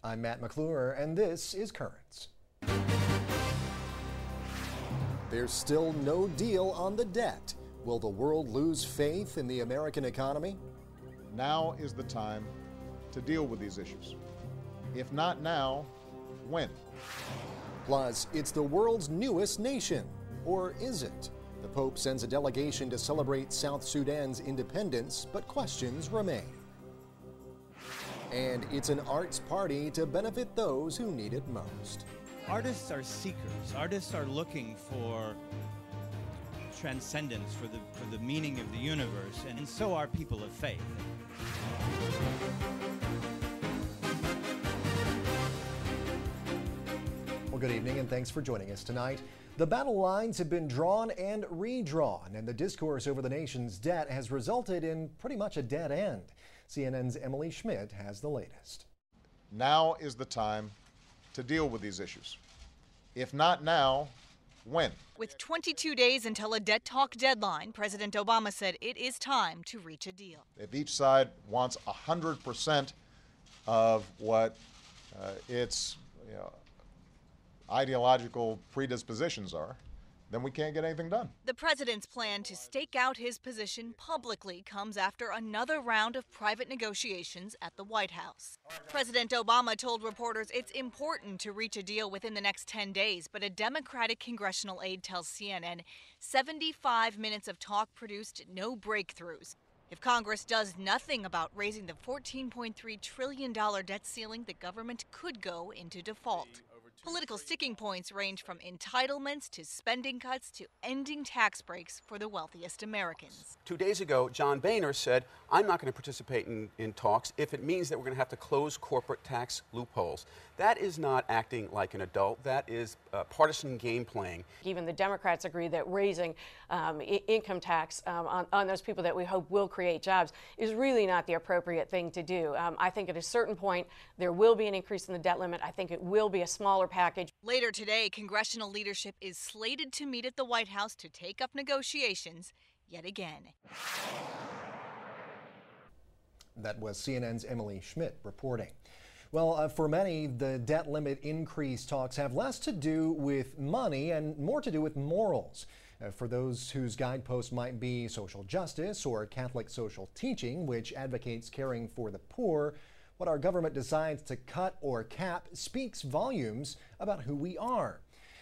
I'm Matt McClure, and this is Currents. There's still no deal on the debt. Will the world lose faith in the American economy? Now is the time to deal with these issues. If not now, when? Plus, it's the world's newest nation. Or is it? The Pope sends a delegation to celebrate South Sudan's independence, but questions remain. And it's an arts party to benefit those who need it most. Artists are seekers. Artists are looking for transcendence, for the meaning of the universe, and so are people of faith. Well, good evening, and thanks for joining us tonight. The battle lines have been drawn and redrawn, and the discourse over the nation's debt has resulted in pretty much a dead end. CNN's Emily Schmidt has the latest. Now is the time to deal with these issues. If not now, when? With 22 days until a debt talk deadline, President Obama said it is time to reach a deal. If each side wants 100% of what its ideological predispositions are, then we can't get anything done. The president's plan to stake out his position publicly comes after another round of private negotiations at the White House. President Obama told reporters it's important to reach a deal within the next 10 days, but a Democratic congressional aide tells CNN 75 minutes of talk produced no breakthroughs. If Congress does nothing about raising the $14.3 trillion debt ceiling, the government could go into default. Political sticking points range from entitlements to spending cuts to ending tax breaks for the wealthiest Americans. 2 days ago, John Boehner said, I'm not going to participate in talks if it means that we're going to have to close corporate tax loopholes. That is not acting like an adult. That is partisan game playing. Even the Democrats agree that raising income tax on those people that we hope will create jobs is really not the appropriate thing to do. I think at a certain point there will be an increase in the debt limit. I think it will be a smaller package. Later today, congressional leadership is slated to meet at the White House to take up negotiations yet again. That was CNN's Emily Schmidt reporting. Well, for many, the debt limit increase talks have less to do with money and more to do with morals. For those whose guideposts might be social justice or Catholic social teaching, which advocates caring for the poor, what our government decides to cut or cap speaks volumes about who we are.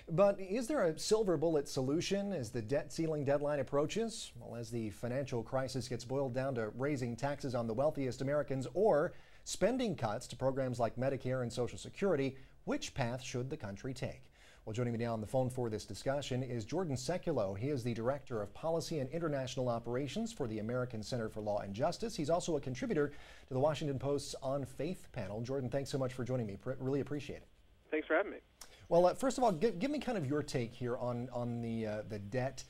But is there a silver bullet solution as the debt ceiling deadline approaches? Well, as the financial crisis gets boiled down to raising taxes on the wealthiest Americans or spending cuts to programs like Medicare and Social Security, which path should the country take? Well, joining me now on the phone for this discussion is Jordan Sekulow. He is the Director of Policy and International Operations for the American Center for Law and Justice. He's also a contributor to the Washington Post's On Faith panel. Jordan, thanks so much for joining me. Really appreciate it. Thanks for having me. Well, first of all, give me kind of your take here on the debt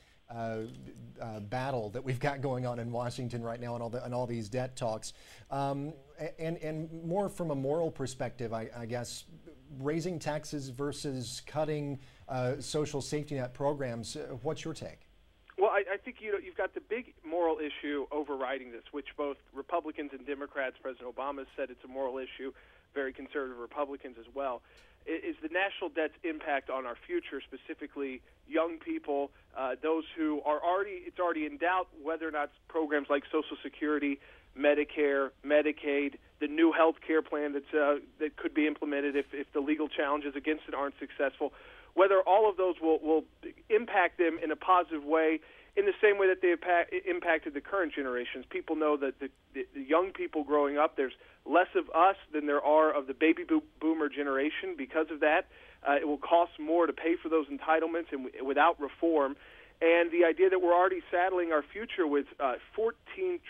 battle that we've got going on in Washington right now and all these debt talks, and more from a moral perspective, I guess, raising taxes versus cutting social safety net programs. What's your take? Well, I think you've got the big moral issue overriding this, which both Republicans and Democrats, President Obama said it's a moral issue, very conservative Republicans as well, is the national debt's impact on our future, specifically young people, those who it's already in doubt whether or not programs like Social Security, Medicare, Medicaid, the new health care plan that could be implemented if the legal challenges against it aren't successful, whether all of those will impact them in a positive way in the same way that they impacted the current generations. People know that the young people growing up, there's less of us than there are of the baby boomer generation. Because of that, it will cost more to pay for those entitlements and without reform. And the idea that we're already saddling our future with $14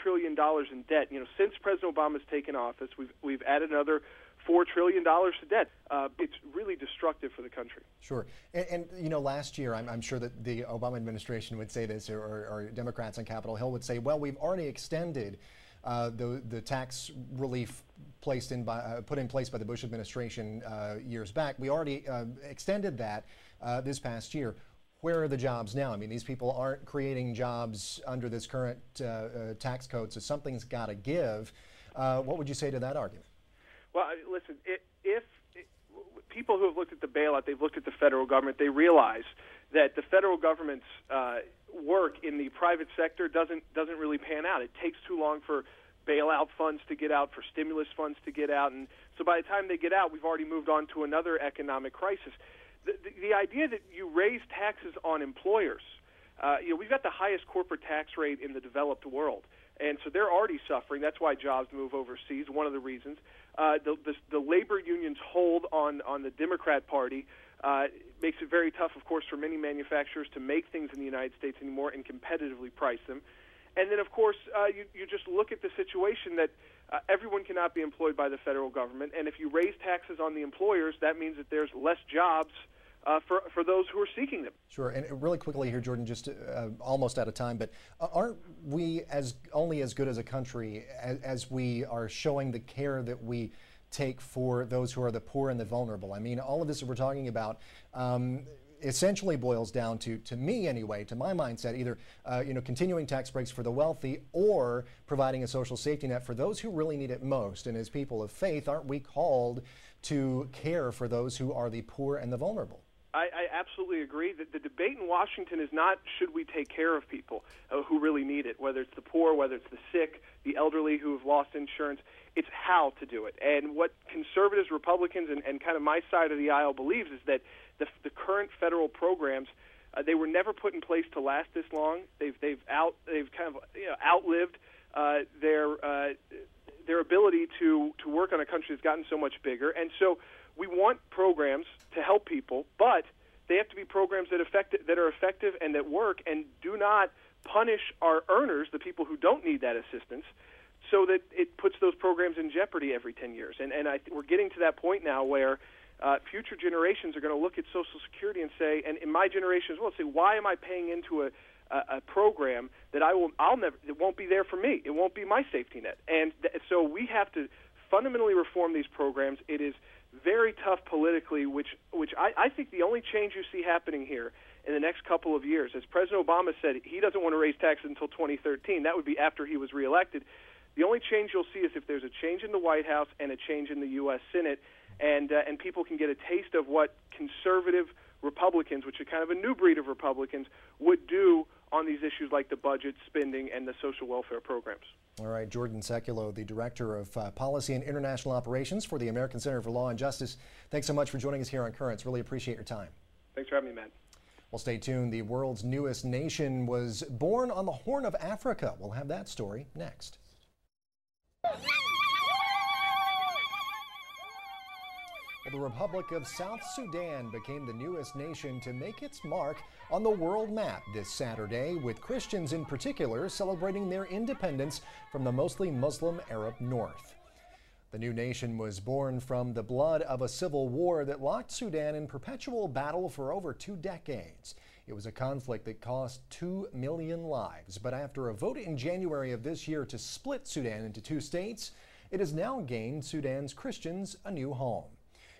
trillion in debt. Since President Obama's taken office, we've added another $4 trillion to debt. It's really destructive for the country. Sure. And last year, I'm sure that the Obama administration would say this, or Democrats on Capitol Hill would say, well, we've already extended the tax relief put in place by the Bush administration years back. We already extended that this past year. Where are the jobs now? I mean, these people aren't creating jobs under this current tax code, so something's got to give. What would you say to that argument? Well, listen, if people who have looked at the bailout, they've looked at the federal government, they realize that the federal government's work in the private sector doesn't really pan out. It takes too long for bailout funds to get out, for stimulus funds to get out, and so by the time they get out, we've already moved on to another economic crisis. The idea that you raise taxes on employers, we've got the highest corporate tax rate in the developed world, and so they're already suffering. That's why jobs move overseas, one of the reasons. The labor unions hold on the Democrat Party makes it very tough, of course, for many manufacturers to make things in the United States anymore and competitively price them. And then, of course, you just look at the situation that everyone cannot be employed by the federal government, and if you raise taxes on the employers, that means that there's less jobs for those who are seeking them. Sure, and really quickly here, Jordan, just almost out of time, but aren't we only as good as a country as we are showing the care that we take for those who are the poor and the vulnerable? I mean, all of this that we're talking about essentially boils down to me anyway, to my mindset, either continuing tax breaks for the wealthy or providing a social safety net for those who really need it most. And as people of faith, aren't we called to care for those who are the poor and the vulnerable? I absolutely agree. The debate in Washington is not should we take care of people who really need it, whether it's the poor, whether it's the sick, the elderly who have lost insurance. It's how to do it. And what conservatives, Republicans, and kind of my side of the aisle believes is that the current federal programs, they were never put in place to last this long. They've kind of outlived their ability to work on a country that's gotten so much bigger. And so we want programs to help people, but they have to be programs that are effective and that work and do not punish our earners, the people who don't need that assistance, so that it puts those programs in jeopardy every 10 years. And we're getting to that point now where future generations are going to look at Social Security and say, and in my generation as well, say, why am I paying into a program that it won't be there for me? It won't be my safety net. And so we have to fundamentally reform these programs. It is very tough politically, which I think the only change you see happening here in the next couple of years, as President Obama said, he doesn't want to raise taxes until 2013. That would be after he was reelected. The only change you'll see is if there's a change in the White House and a change in the U.S. Senate, and people can get a taste of what conservative Republicans, which are kind of a new breed of Republicans, would do on these issues like the budget, spending, and the social welfare programs. All right, Jordan Sekulow, the Director of Policy and International Operations for the American Center for Law and Justice. Thanks so much for joining us here on Currents. Really appreciate your time. Thanks for having me, Matt. Well, stay tuned. The world's newest nation was born on the Horn of Africa. We'll have that story next. Well, the Republic of South Sudan became the newest nation to make its mark on the world map this Saturday, with Christians in particular celebrating their independence from the mostly Muslim Arab North. The new nation was born from the blood of a civil war that locked Sudan in perpetual battle for over 2 decades. It was a conflict that cost 2 million lives, but after a vote in January of this year to split Sudan into 2 states, it has now gained Sudan's Christians a new home.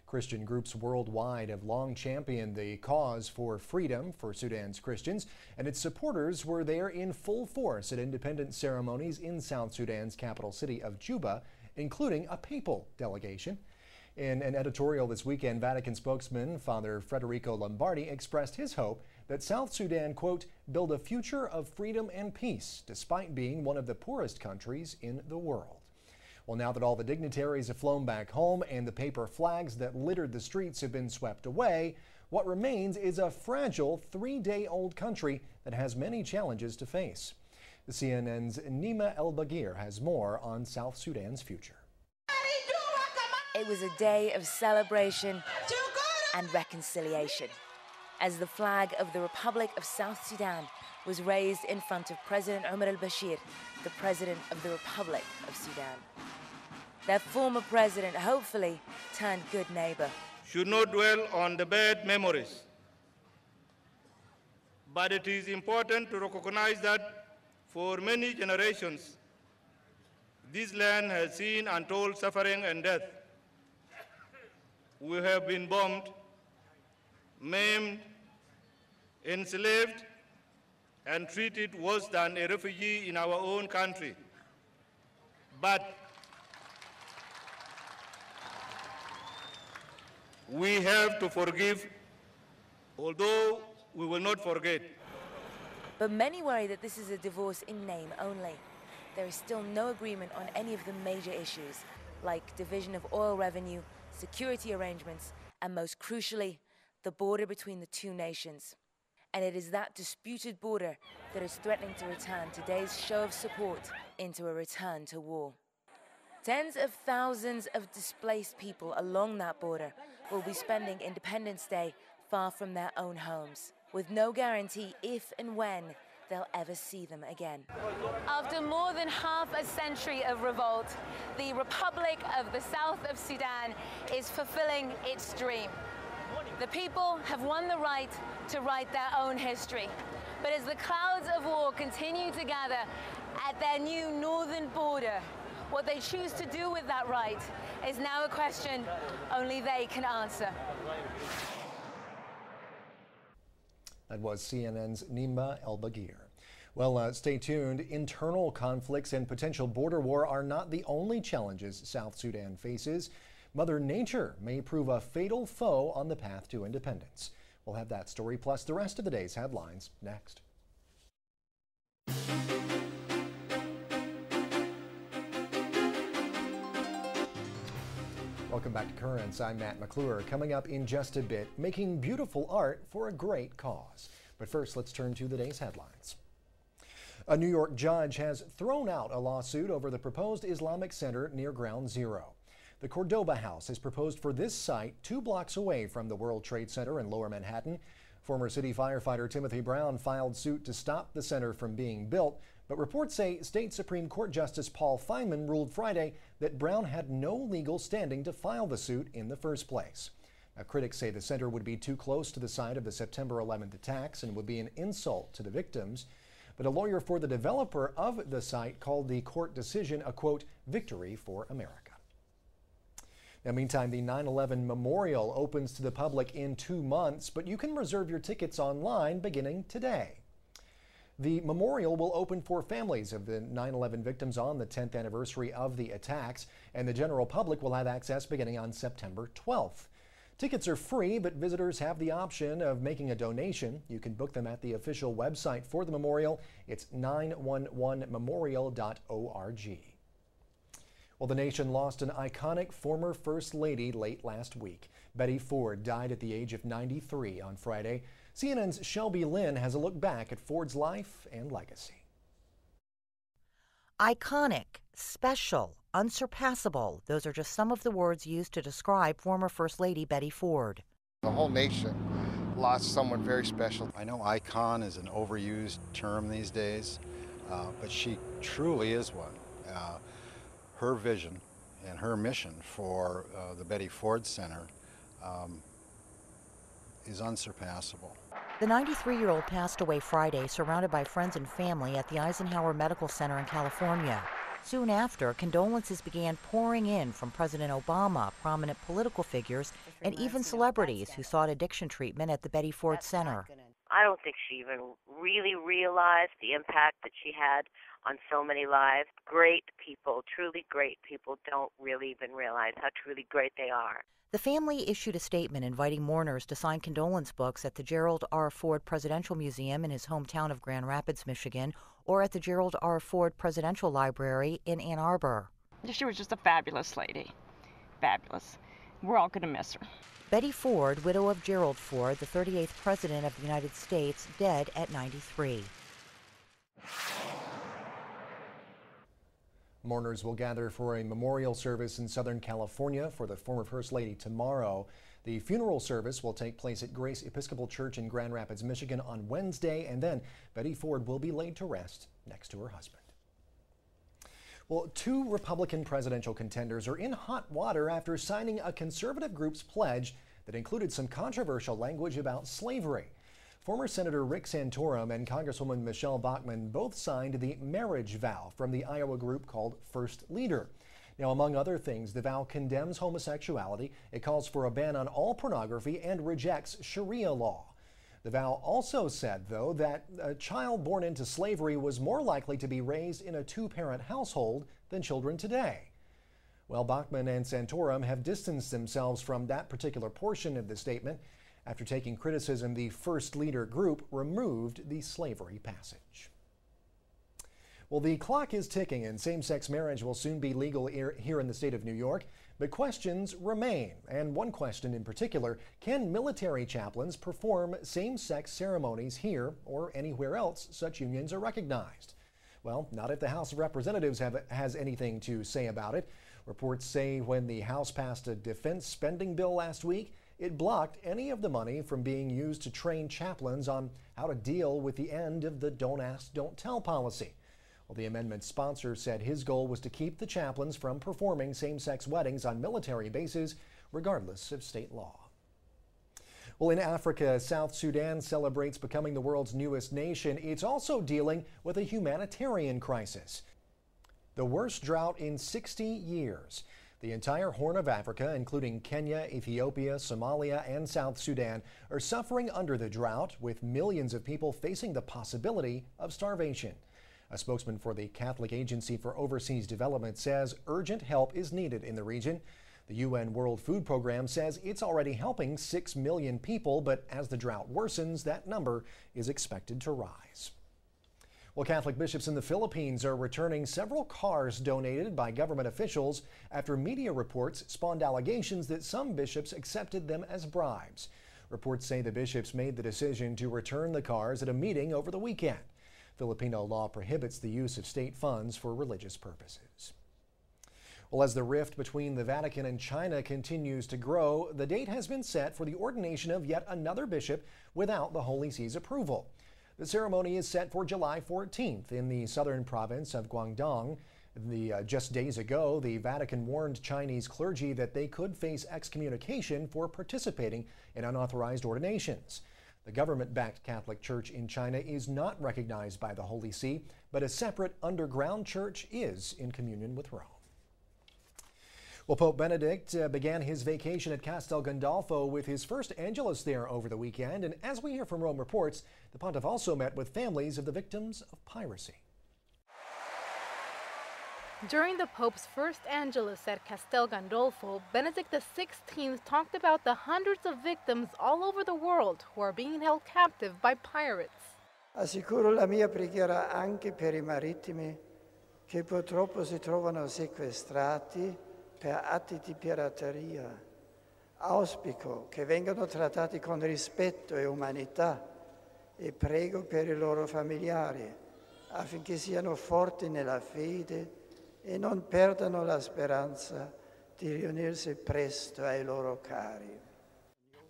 Christian groups worldwide have long championed the cause for freedom for Sudan's Christians, and its supporters were there in full force at independence ceremonies in South Sudan's capital city of Juba, including a papal delegation. In an editorial this weekend, Vatican spokesman Father Federico Lombardi expressed his hope that South Sudan, quote, build a future of freedom and peace, despite being one of the poorest countries in the world. Well, now that all the dignitaries have flown back home and the paper flags that littered the streets have been swept away, what remains is a fragile 3-day-old country that has many challenges to face. The CNN's Nima El-Bagir has more on South Sudan's future. It was a day of celebration and reconciliation as the flag of the Republic of South Sudan was raised in front of President Omar al-Bashir, the President of the Republic of Sudan. Their former president hopefully turned good neighbor. Should not dwell on the bad memories, but it is important to recognize that for many generations, this land has seen untold suffering and death. We have been bombed, maimed, enslaved, and treated worse than a refugee in our own country. But We have to forgive, although we will not forget. But many worry that this is a divorce in name only. There is still no agreement on any of the major issues, like division of oil revenue, security arrangements, and most crucially, the border between the two nations. And it is that disputed border that is threatening to return today's show of support into a return to war. Tens of thousands of displaced people along that border will be spending Independence Day far from their own homes, with no guarantee if and when they'll ever see them again. After more than half a century of revolt, the Republic of the South of Sudan is fulfilling its dream. The people have won the right to write their own history. But as the clouds of war continue to gather at their new northern border, what they choose to do with that right is now a question only they can answer. That was CNN's Nima El-Bagir. Well, stay tuned. Internal conflicts and potential border war are not the only challenges South Sudan faces. Mother Nature may prove a fatal foe on the path to independence. We'll have that story plus the rest of the day's headlines next. Welcome back to Currents. I'm Matt McClure. Coming up in just a bit, making beautiful art for a great cause. But first, let's turn to the day's headlines. A New York judge has thrown out a lawsuit over the proposed Islamic Center near Ground Zero. The Cordoba House is proposed for this site 2 blocks away from the World Trade Center in Lower Manhattan. Former city firefighter Timothy Brown filed suit to stop the center from being built, but reports say State Supreme Court Justice Paul Fineman ruled Friday that Brown had no legal standing to file the suit in the first place. Now, critics say the center would be too close to the site of the September 11th attacks and would be an insult to the victims. But a lawyer for the developer of the site called the court decision a, quote, victory for America. Now, meantime, the 9/11 Memorial opens to the public in 2 months, but you can reserve your tickets online beginning today. The memorial will open for families of the 9/11 victims on the 10th anniversary of the attacks, and the general public will have access beginning on September 12th. Tickets are free, but visitors have the option of making a donation. You can book them at the official website for the memorial. It's 911memorial.org. Well, the nation lost an iconic former First Lady late last week. Betty Ford died at the age of 93 on Friday. CNN's Shelby Lynn has a look back at Ford's life and legacy. Iconic, special, unsurpassable. Those are just some of the words used to describe former First Lady Betty Ford. The whole nation lost someone very special. I know icon is an overused term these days, but she truly is one. Her vision and her mission for the Betty Ford Center is unsurpassable. The 93-year-old passed away Friday, surrounded by friends and family at the Eisenhower Medical Center in California. Soon after, condolences began pouring in from President Obama, prominent political figures, and even celebrities who sought addiction treatment at the Betty Ford Center. I don't think she even really realized the impact that she had on so many lives. Great people, truly great people, don't really even realize how truly great they are. The family issued a statement inviting mourners to sign condolence books at the Gerald R. Ford Presidential Museum in his hometown of Grand Rapids, Michigan, or at the Gerald R. Ford Presidential Library in Ann Arbor. She was just a fabulous lady. Fabulous. We're all going to miss her. Betty Ford, widow of Gerald Ford, the 38th President of the United States, dead at 93. Mourners will gather for a memorial service in Southern California for the former First Lady tomorrow. The funeral service will take place at Grace Episcopal Church in Grand Rapids, Michigan on Wednesday, and then Betty Ford will be laid to rest next to her husband. Well, 2 Republican presidential contenders are in hot water after signing a conservative group's pledge that included some controversial language about slavery. Former Senator Rick Santorum and Congresswoman Michelle Bachmann both signed the marriage vow from the Iowa group called First Leader. Now, among other things, the vow condemns homosexuality, it calls for a ban on all pornography, and rejects Sharia law. The vow also said, though, that a child born into slavery was more likely to be raised in a 2-parent household than children today. Well, Bachmann and Santorum have distanced themselves from that particular portion of the statement. After taking criticism, the First Leader group removed the slavery passage. Well, the clock is ticking and same-sex marriage will soon be legal here in the state of New York, but questions remain. And one question in particular, can military chaplains perform same-sex ceremonies here or anywhere else such unions are recognized? Well, not if the House of Representatives has anything to say about it. Reports say when the House passed a defense spending bill last week, it blocked any of the money from being used to train chaplains on how to deal with the end of the Don't Ask, Don't Tell policy. Well, the amendment's sponsor said his goal was to keep the chaplains from performing same-sex weddings on military bases, regardless of state law. Well, in Africa, South Sudan celebrates becoming the world's newest nation. It's also dealing with a humanitarian crisis. The worst drought in 60 years. The entire Horn of Africa, including Kenya, Ethiopia, Somalia, and South Sudan, are suffering under the drought, with millions of people facing the possibility of starvation. A spokesman for the Catholic Agency for Overseas Development says urgent help is needed in the region. The UN World Food Program says it's already helping 6 million people, but as the drought worsens, that number is expected to rise. Well, Catholic bishops in the Philippines are returning several cars donated by government officials after media reports spawned allegations that some bishops accepted them as bribes. Reports say the bishops made the decision to return the cars at a meeting over the weekend. Filipino law prohibits the use of state funds for religious purposes. Well, as the rift between the Vatican and China continues to grow, the date has been set for the ordination of yet another bishop without the Holy See's approval. The ceremony is set for July 14th in the southern province of Guangdong. Just days ago, the Vatican warned Chinese clergy that they could face excommunication for participating in unauthorized ordinations. The government-backed Catholic Church in China is not recognized by the Holy See, but a separate underground church is in communion with Rome. Well, Pope Benedict began his vacation at Castel Gandolfo with his first Angelus there over the weekend. And as we hear from Rome Reports, the pontiff also met with families of the victims of piracy. During the Pope's first Angelus at Castel Gandolfo, Benedict XVI talked about the hundreds of victims all over the world who are being held captive by pirates. Assicuro la mia preghiera anche per I marittimi che purtroppo si trovano sequestrati per atti di pirateria. Auspico che vengano trattati con rispetto e umanità e prego per I loro familiari affinché siano forti nella fede e non perdano la speranza di riunirsi presto ai loro cari.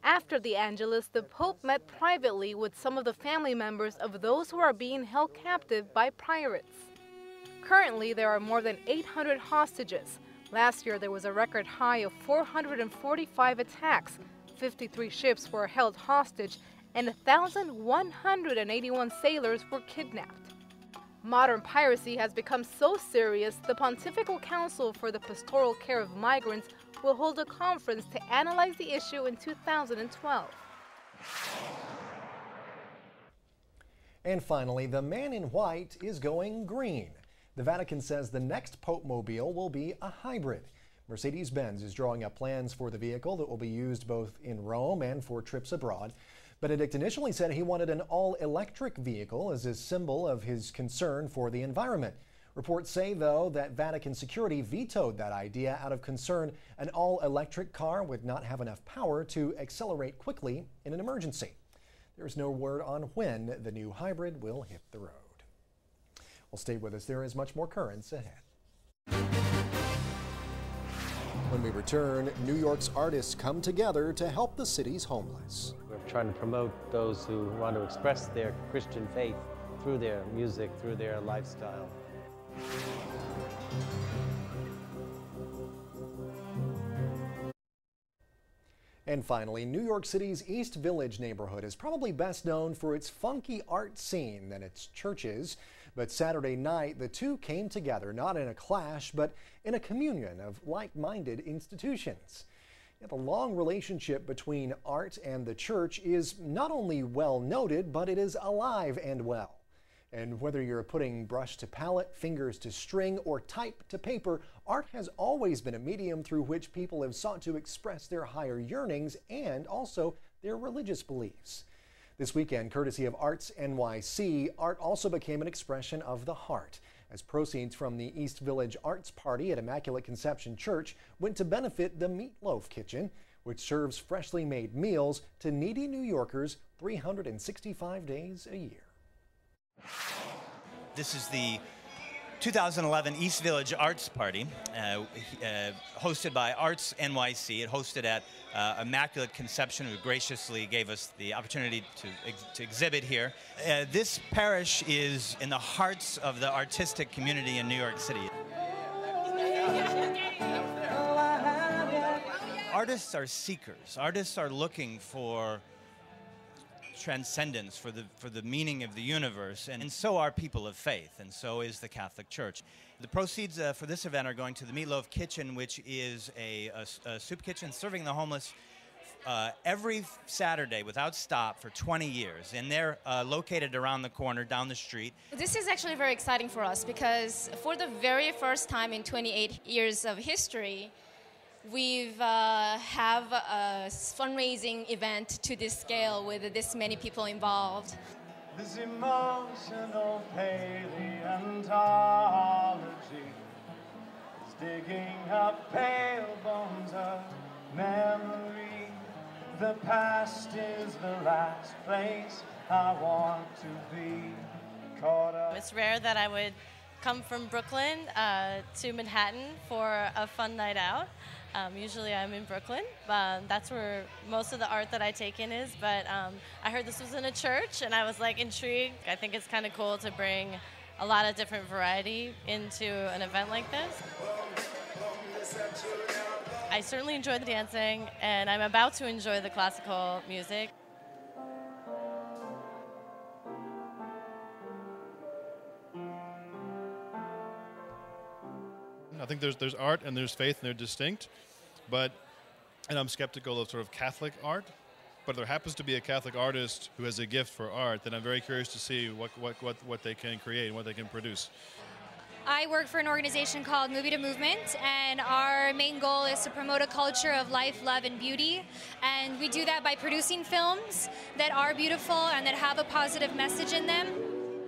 After the Angelus, the Pope met privately with some of the family members of those who are being held captive by pirates. Currently, there are more than 800 hostages. Last year, there was a record high of 445 attacks, 53 ships were held hostage, and 1,181 sailors were kidnapped. Modern piracy has become so serious, the Pontifical Council for the Pastoral Care of Migrants will hold a conference to analyze the issue in 2012. And finally, the man in white is going green. The Vatican says the next Pope-mobile will be a hybrid. Mercedes-Benz is drawing up plans for the vehicle that will be used both in Rome and for trips abroad. Benedict initially said he wanted an all-electric vehicle as a symbol of his concern for the environment. Reports say, though, that Vatican security vetoed that idea out of concern an all-electric car would not have enough power to accelerate quickly in an emergency. There's no word on when the new hybrid will hit the road. Well, stay with us. There is much more currents ahead. When we return, New York's artists come together to help the city's homeless. We're trying to promote those who want to express their Christian faith through their music, through their lifestyle. And finally, New York City's East Village neighborhood is probably best known for its funky art scene than its churches. But Saturday night, the two came together, not in a clash, but in a communion of like-minded institutions. Yet the long relationship between art and the church is not only well noted, but it is alive and well. And whether you're putting brush to palette, fingers to string, or type to paper, art has always been a medium through which people have sought to express their higher yearnings and also their religious beliefs. This weekend, courtesy of Arts NYC, art also became an expression of the heart, as proceeds from the East Village Arts Party at Immaculate Conception Church went to benefit the Meatloaf Kitchen, which serves freshly made meals to needy New Yorkers 365 days a year. This is the 2011 East Village Arts Party, hosted by Arts NYC. It hosted at Immaculate Conception, who graciously gave us the opportunity to exhibit here. This parish is in the hearts of the artistic community in New York City. Artists are seekers. Artists are looking for transcendence, for the meaning of the universe, and so are people of faith, and so is the Catholic Church. The proceeds for this event are going to the Meatloaf Kitchen, which is a soup kitchen serving the homeless every Saturday without stop for 20 years, and they're located around the corner down the street. This is actually very exciting for us because for the very first time in 28 years of history, we've have a fundraising event to this scale with this many people involved. This emotional paleontology is digging up pale bones of memory. The past is the last place I want to be caught up. It's rare that I would come from Brooklyn to Manhattan for a fun night out. Usually I'm in Brooklyn, that's where most of the art that I take in is, but I heard this was in a church and I was like intrigued. I think it's kind of cool to bring a lot of different variety into an event like this. I certainly enjoy the dancing and I'm about to enjoy the classical music. I think there's art and there's faith and they're distinct, and I'm skeptical of sort of Catholic art, but if there happens to be a Catholic artist who has a gift for art, then I'm very curious to see what they can create and what they can produce. I work for an organization called Movie to Movement, and our main goal is to promote a culture of life, love, and beauty. And we do that by producing films that are beautiful and that have a positive message in them.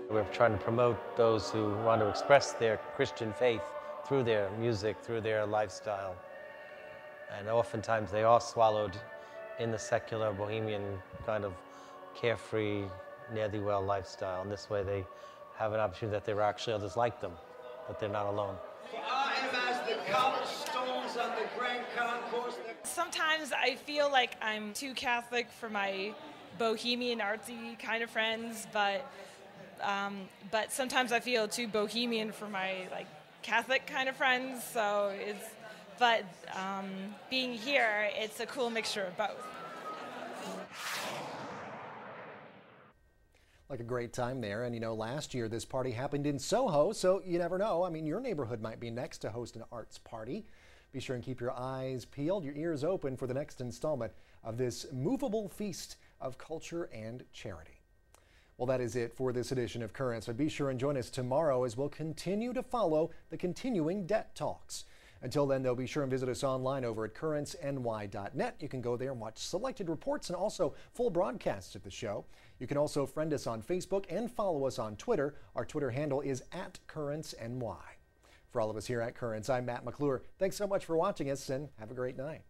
We're trying to promote those who want to express their Christian faith through their music, through their lifestyle. And oftentimes they are swallowed in the secular, bohemian, kind of carefree, ne'er-do-well lifestyle. And this way they have an opportunity that there are actually others like them, but they're not alone. Sometimes I feel like I'm too Catholic for my bohemian, artsy kind of friends, but sometimes I feel too bohemian for my Catholic kind of friends. So being here, it's a cool mixture of both. Like a great time there. And last year this party happened in Soho, so you never know. I mean, your neighborhood might be next to host an arts party. Be sure and keep your eyes peeled, your ears open for the next installment of this movable feast of culture and charity. Well, that is it for this edition of Currents, but be sure and join us tomorrow as we'll continue to follow the continuing debt talks. Until then, though, be sure and visit us online over at currentsny.net. You can go there and watch selected reports and also full broadcasts of the show. You can also friend us on Facebook and follow us on Twitter. Our Twitter handle is @CurrentsNY. For all of us here at Currents, I'm Matt McClure. Thanks so much for watching us and have a great night.